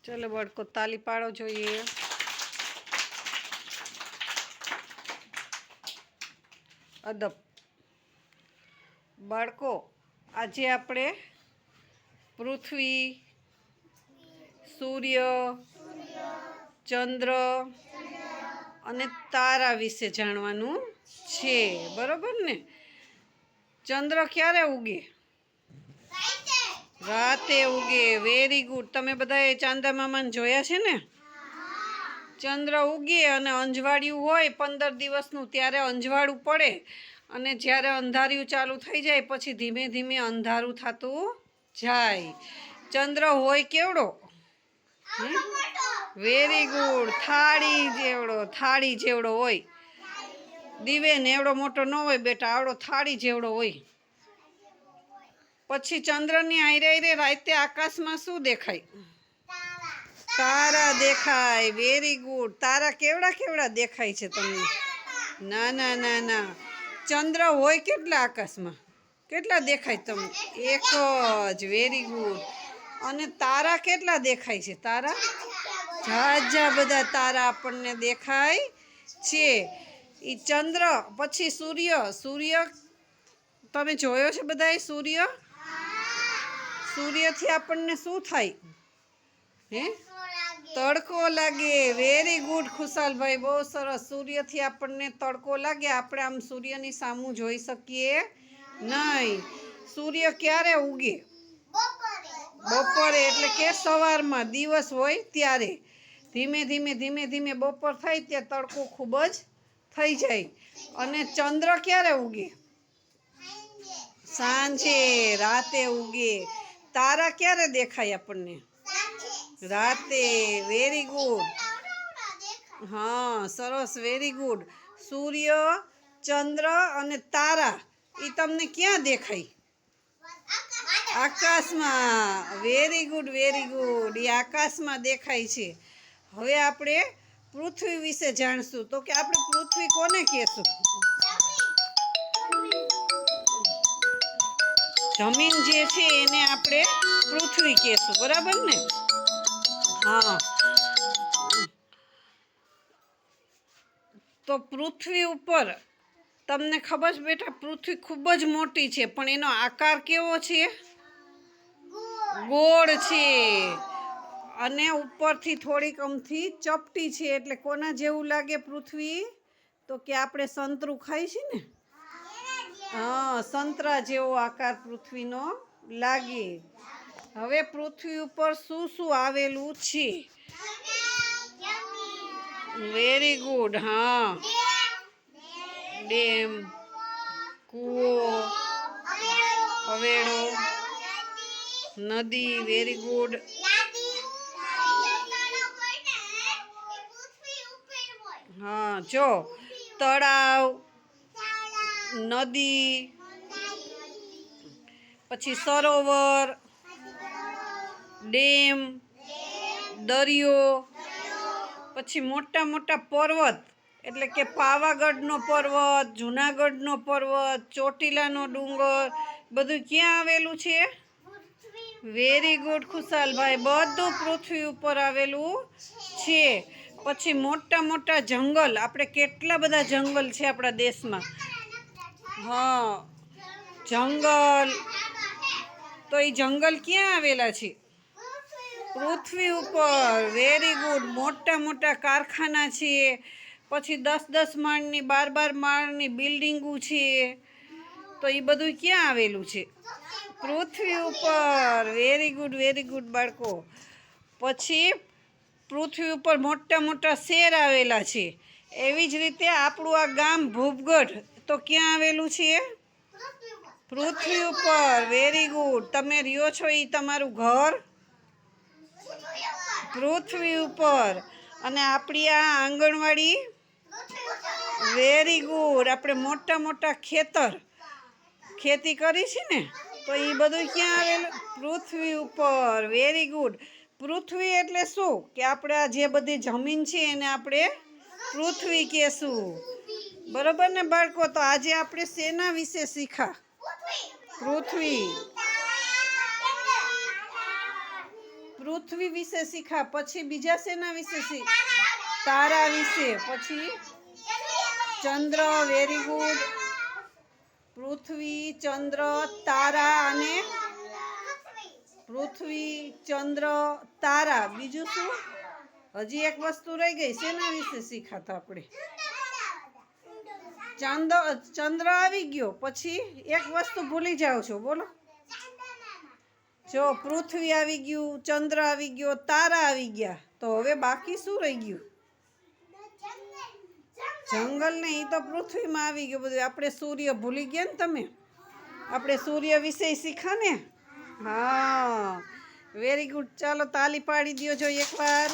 चलो बाळको ताली पाड़ो જોઈએ। अदब बाळको आज આપણે पृथ्वी सूर्य चंद्र અને તારા વિશે જાણવાનું છે, બરોબર ને? ચંદ્ર ક્યારે ઉગે? રાતે ઉગે। Very good. તમે બધાએ ચાંદા મામાને જોયા છે ને? ચંદ્ર ઉગે અને અંજવાળિયું હોય 15 દિવસનું, ત્યારે અંજવાળું પડે અને જ્યારે અંધારિયું ચાલુ થઈ જાય પછી ધીમે ધીમે અંધારું થતું જાય। ચંદ્ર હોય કેવડો? Very good. થાળી જેવડો હોય। દીવે ને એવડો મોટો ન હોય બેટા, આવડો થાળી જેવડો હોય। પછી ચંદ્રની આયરે આયરે રાતે આકાશમાં શું દેખાય? તારા દેખાય। Very good. તારા કેવડા કેવડા દેખાય છે તમને? ના ના ના ના। ચંદ્ર હોય કેટલા આકાશમાં? કેટલા દેખાય તમને? એક જ। Very good. અને તારા કેટલા દેખાય છે? તારા ઝાઝા બધા તારા આપણને દેખાય છે। એ ચંદ્ર પછી સૂર્ય તમે જોયો છે બધાએ? સૂર્યથી આપણને શું થાય? હે? તડકો લાગે। વેરી ગુડ ખુશાલભાઈ, બહુ સરસ। સૂર્યથી આપણને તડકો લાગે, આપણે આમ સૂર્યની સામું જોઈ શકીએ નહીં। સૂર્ય ક્યારે ઉગે? બપોરે, એટલે કે સવારમાં, દિવસ હોય ત્યારે। ધીમે ધીમે બપોર થાય ત્યાં તડકો ખૂબ જ થઈ જાય। અને ચંદ્ર ક્યારે ઉગે? સાંજે, રાતે ઉગે। તારા ક્યારે દેખાય આપણને? રાતે। Very good. હા સરસ, વેરી ગુડ। સૂર્ય ચંદ્ર અને તારા એ તમને ક્યાં દેખાય? આકાશમાં। Very good very good. એ આકાશમાં દેખાય છે। હવે આપણે પૃથ્વી વિશે જાણશું, તો કે આપણે પૃથ્વી કોને કહેશું? જમીન જે છે એને આપણે પૃથ્વી કહેશું, બરાબર ને? હા, તો પૃથ્વી ઉપર તમને ખબર છે બેટા, પૃથ્વી ખૂબ જ મોટી છે, પણ એનો આકાર કેવો છે? ગોળ છે। અને ઉપરથી થોડીક અમથી ચપટી છે, એટલે કોના જેવું લાગે પૃથ્વી? તો કે આપણે સંતરું ખાઈ છીએ ને? હા, સંતરા જેવો આકાર પૃથ્વીનો લાગે। હવે પૃથ્વી ઉપર શું શું આવેલું છે? Very good. હા, ડેમ, કૂવો, હવેડો, નદી। Very good. હા, જો તળાવ, નદી, પછી સરોવર, ડેમ, દરિયો, પછી મોટા મોટા પર્વત, એટલે કે પાવાગઢનો પર્વત, જૂનાગઢનો પર્વત, ચોટીલાનો ડુંગર, બધું ક્યાં આવેલું છે? વેરી ગુડ ખુશાલભાઈ, બધું પૃથ્વી ઉપર આવેલું છે। પછી મોટા મોટા જંગલ, આપણે કેટલા બધા જંગલ છે આપણા દેશમાં? હા, જંગલ, તો એ જંગલ ક્યાં આવેલા છે? પૃથ્વી ઉપર। Very good. મોટા મોટા કારખાના છે, પછી 10-10 માળની 12-12 માળની બિલ્ડિંગો છે, તો એ બધું ક્યાં આવેલું છે? પૃથ્વી ઉપર। વેરી ગુડ બાળકો। પછી પૃથ્વી ઉપર મોટા મોટા શહેર આવેલા છે। એવી જ રીતે આપણું આ ગામ ભૂપગઢ તો ક્યાં આવેલું છે? પૃથ્વી ઉપર। Very good. તમે રહ્યો છો એ તમારું ઘર પૃથ્વી ઉપર। અને આપણી આ આંગણવાડી? Very good. આપણે મોટા મોટા ખેતી કરી છે ને, તો એ બધું ક્યાં આવેલું? પૃથ્વી ઉપર। Very good. પૃથ્વી એટલે શું? કે આપણે આ જે બધી જમીન છે એને આપણે પૃથ્વી કહેશું, બરોબર ને બાળકો? તો આજે આપણે શેના વિશે શીખ્યા? પૃથ્વી પૃથ્વી વિશે શીખ્યા. પછી બીજા શેના વિશે તારા વિશે. પછી ચંદ્ર. Very good. પૃથ્વી, ચંદ્ર, તારા અને પૃથ્વી, ચંદ્ર, તારા. બીજું શું? હજી એક વસ્તુ રહી ગઈ. શેના વિશે શીખાતા આપણે? ચંદ્ર આવી ગયો. પછી એક વસ્તુ ભૂલી જાઓ છો, બોલો. જો પૃથ્વી આવી ગયું, ચંદ્ર આવી ગયો, તારા આવી ગયા, તો હવે બાકી શું રહી ગયું? જંગલ ને. એ તો પૃથ્વીમાં આવી ગયું બધું. આપણે સૂર્ય ભૂલી ગયા ને તમે? આપણે સૂર્ય વિશે શીખા ને? હા, વેરી ગુડ. ચાલો તાલી પાડી દો જો એકવાર.